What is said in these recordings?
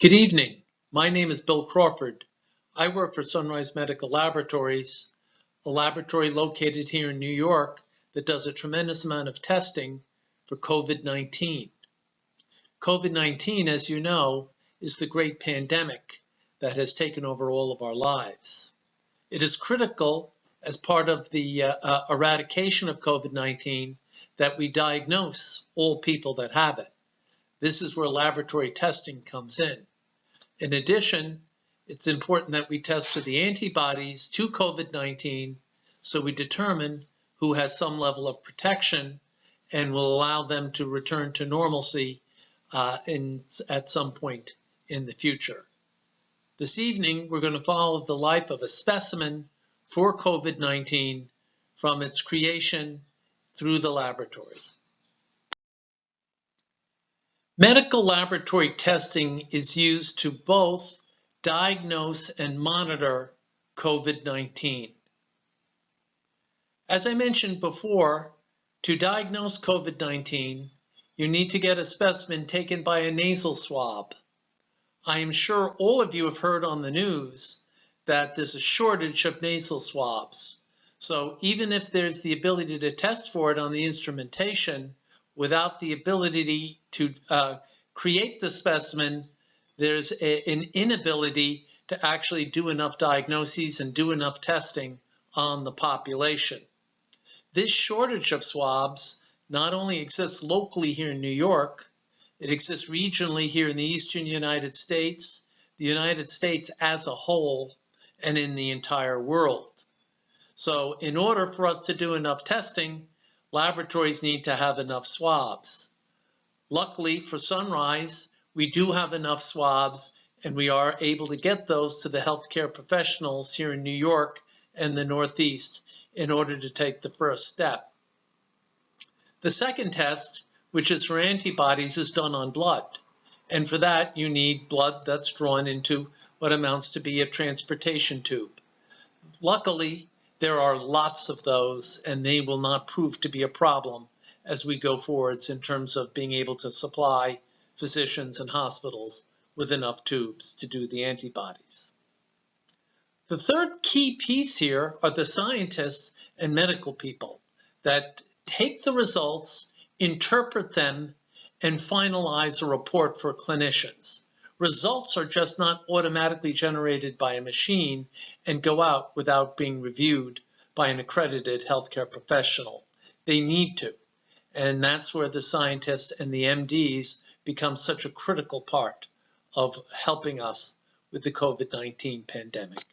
Good evening. My name is Bill Crawford. I work for Sunrise Medical Laboratories, a laboratory located here in New York that does a tremendous amount of testing for COVID-19. COVID-19, as you know, is the great pandemic that has taken over all of our lives. It is critical as part of the eradication of COVID-19 that we diagnose all people that have it. This is where laboratory testing comes in. In addition, it's important that we test for the antibodies to COVID-19 so we determine who has some level of protection and will allow them to return to normalcy at some point in the future. This evening, we're going to follow the life of a specimen for COVID-19 from its creation through the laboratory. Medical laboratory testing is used to both diagnose and monitor COVID-19. As I mentioned before, to diagnose COVID-19, you need to get a specimen taken by a nasal swab. I am sure all of you have heard on the news that there's a shortage of nasal swabs. So even if there's the ability to test for it on the instrumentation, without the ability to create the specimen, there's an inability to actually do enough diagnoses and do enough testing on the population. This shortage of swabs not only exists locally here in New York, it exists regionally here in the eastern United States as a whole, and in the entire world. So in order for us to do enough testing, laboratories need to have enough swabs. Luckily for Sunrise, we do have enough swabs, and we are able to get those to the healthcare professionals here in New York and the Northeast in order to take the first step. The second test, which is for antibodies, is done on blood. And for that, you need blood that's drawn into what amounts to be a transportation tube. Luckily, there are lots of those, and they will not prove to be a problem as we go forwards in terms of being able to supply physicians and hospitals with enough tubes to do the antibodies. The third key piece here are the scientists and medical people that take the results, interpret them, and finalize a report for clinicians. Results are just not automatically generated by a machine and go out without being reviewed by an accredited healthcare professional. They need to. And that's where the scientists and the MDs become such a critical part of helping us with the COVID-19 pandemic.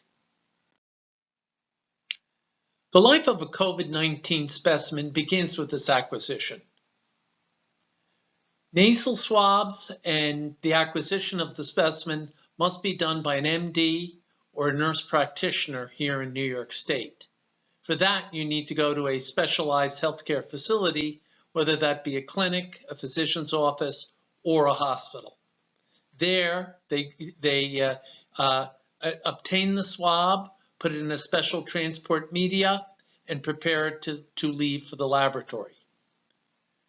The life of a COVID-19 specimen begins with its acquisition. Nasal swabs and the acquisition of the specimen must be done by an MD or a nurse practitioner here in New York State. For that, you need to go to a specialized healthcare facility, whether that be a clinic, a physician's office, or a hospital. There, they obtain the swab, put it in a special transport media, and prepare it to leave for the laboratory.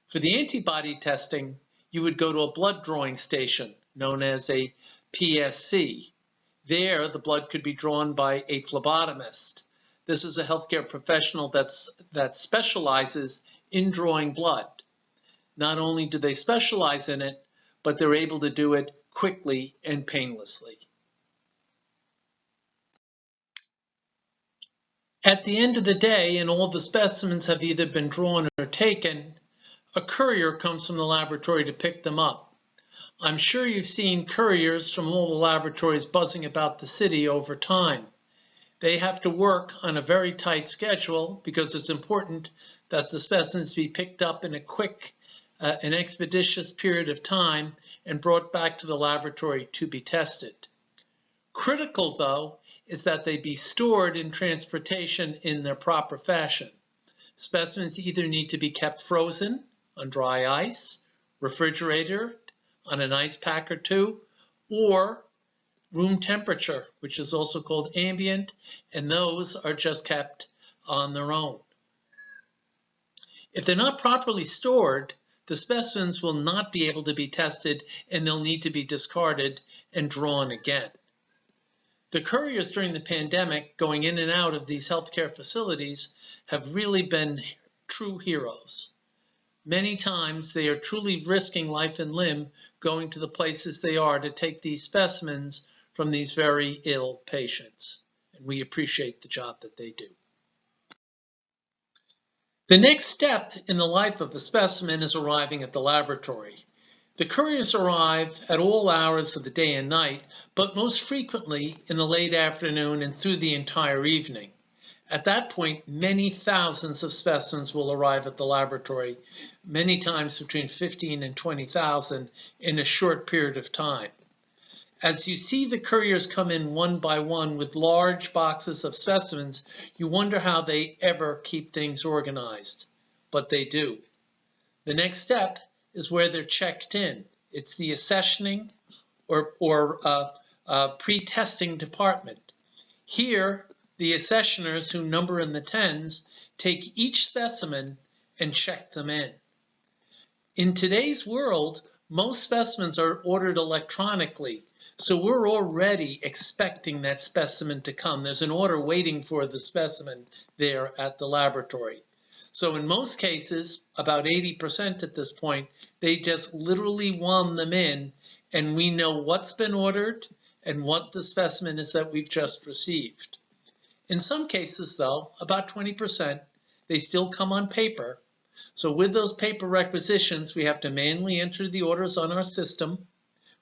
For the antibody testing, you would go to a blood drawing station known as a PSC. There, the blood could be drawn by a phlebotomist. This is a healthcare professional that specializes in drawing blood. Not only do they specialize in it, but they're able to do it quickly and painlessly. At the end of the day, and all the specimens have either been drawn or taken, a courier comes from the laboratory to pick them up. I'm sure you've seen couriers from all the laboratories buzzing about the city over time. They have to work on a very tight schedule because it's important that the specimens be picked up in a quick and expeditious period of time and brought back to the laboratory to be tested. Critical, though, is that they be stored in transportation in their proper fashion. Specimens either need to be kept frozen on dry ice, refrigerated on an ice pack or two, or room temperature, which is also called ambient, and those are just kept on their own. If they're not properly stored, the specimens will not be able to be tested and they'll need to be discarded and drawn again. The couriers during the pandemic going in and out of these healthcare facilities have really been true heroes. Many times they are truly risking life and limb going to the places they are to take these specimens from these very ill patients. And we appreciate the job that they do. The next step in the life of a specimen is arriving at the laboratory. The couriers arrive at all hours of the day and night, but most frequently in the late afternoon and through the entire evening. At that point, many thousands of specimens will arrive at the laboratory, many times between 15 and 20,000 in a short period of time. As you see the couriers come in one by one with large boxes of specimens, you wonder how they ever keep things organized, but they do. The next step is where they're checked in. It's the accessioning or pre-testing department. Here, the accessioners, who number in the tens, take each specimen and check them in. In today's world, most specimens are ordered electronically, so we're already expecting that specimen to come. There's an order waiting for the specimen there at the laboratory. So in most cases, about 80% at this point, they just literally wand them in, and we know what's been ordered and what the specimen is that we've just received. In some cases, though, about 20%, they still come on paper. So with those paper requisitions, we have to manually enter the orders on our system,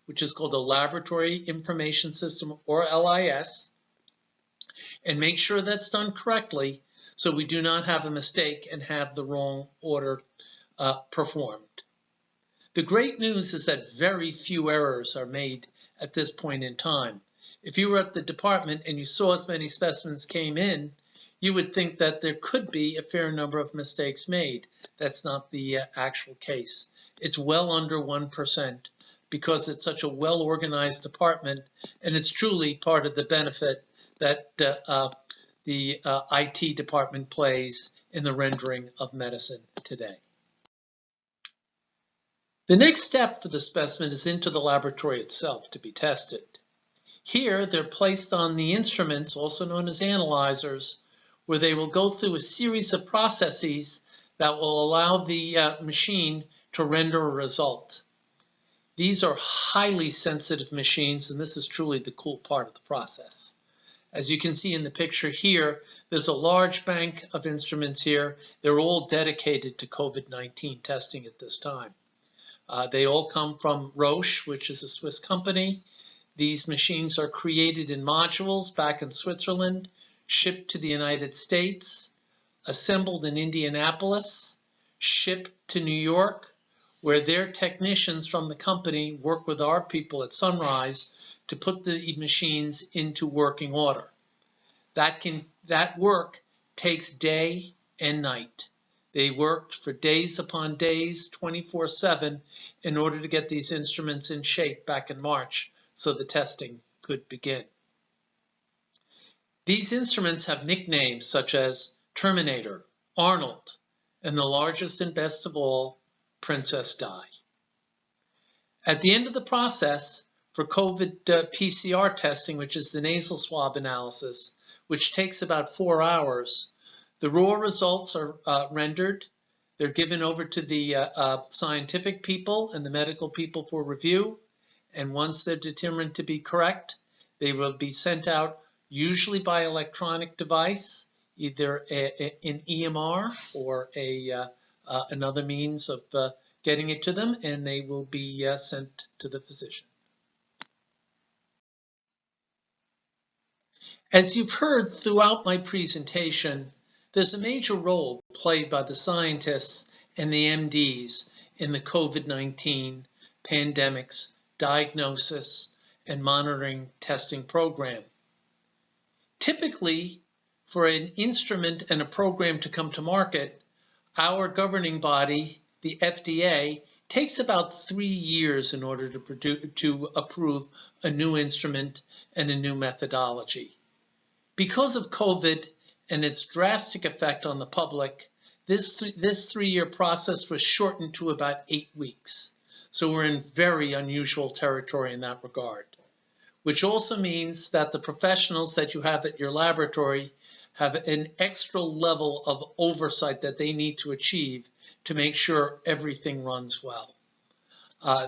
which is called a Laboratory Information System, or LIS, and make sure that's done correctly so we do not have a mistake and have the wrong order performed. The great news is that very few errors are made at this point in time. If you were at the department and you saw as many specimens came in, you would think that there could be a fair number of mistakes made. That's not the actual case. It's well under 1% because it's such a well-organized department, and it's truly part of the benefit that the IT department plays in the rendering of medicine today. The next step for the specimen is into the laboratory itself to be tested. Here, they're placed on the instruments, also known as analyzers, where they will go through a series of processes that will allow the machine to render a result. These are highly sensitive machines, and this is truly the cool part of the process. As you can see in the picture here, there's a large bank of instruments here. They're all dedicated to COVID-19 testing at this time. They all come from Roche, which is a Swiss company. These machines are created in modules back in Switzerland, shipped to the United States, assembled in Indianapolis, shipped to New York, where their technicians from the company work with our people at Sunrise to put the machines into working order. That work takes day and night. They worked for days upon days, 24/7, in order to get these instruments in shape back in March so the testing could begin. These instruments have nicknames such as Terminator, Arnold, and the largest and best of all, Princess Di. At the end of the process, for COVID PCR testing, which is the nasal swab analysis, which takes about 4 hours, the raw results are rendered. They're given over to the scientific people and the medical people for review. And once they're determined to be correct, they will be sent out usually by electronic device, either an EMR or another means of getting it to them, and they will be sent to the physician. As you've heard throughout my presentation, there's a major role played by the scientists and the MDs in the COVID-19 pandemic's diagnosis and monitoring testing program. Typically, for an instrument and a program to come to market, our governing body, the FDA, takes about 3 years in order to approve a new instrument and a new methodology. Because of COVID and its drastic effect on the public, This 3-year process was shortened to about 8 weeks. So we're in very unusual territory in that regard, which also means that the professionals that you have at your laboratory have an extra level of oversight that they need to achieve to make sure everything runs well.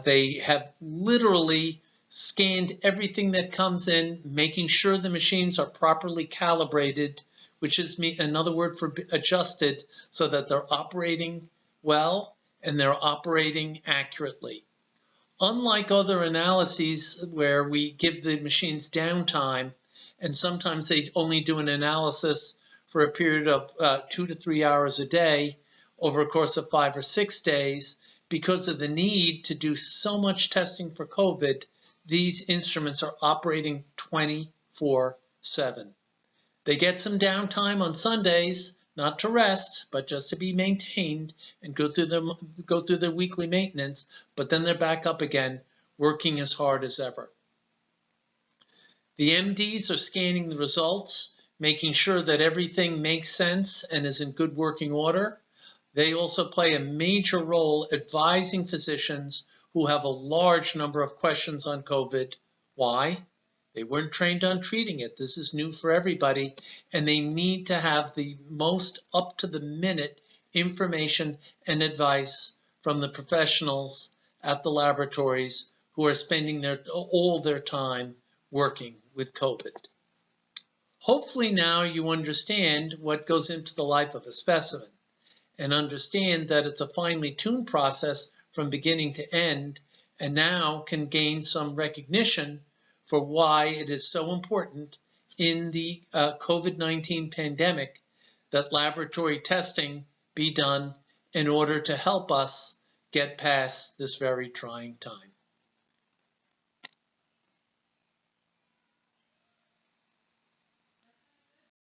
They have literally scanned everything that comes in, making sure the machines are properly calibrated, which is another word for adjusted, so that they're operating well and they're operating accurately. Unlike other analyses where we give the machines downtime, and sometimes they only do an analysis for a period of 2 to 3 hours a day over a course of 5 or 6 days, because of the need to do so much testing for COVID, these instruments are operating 24/7. They get some downtime on Sundays, not to rest, but just to be maintained and go through their weekly maintenance, but then they're back up again, working as hard as ever. The MDs are scanning the results, making sure that everything makes sense and is in good working order. They also play a major role advising physicians who have a large number of questions on COVID. Why? They weren't trained on treating it. This is new for everybody, and they need to have the most up-to-the-minute information and advice from the professionals at the laboratories who are spending all their time working with COVID. Hopefully now you understand what goes into the life of a specimen and understand that it's a finely tuned process from beginning to end, and now can gain some recognition for why it is so important in the COVID-19 pandemic that laboratory testing be done in order to help us get past this very trying time.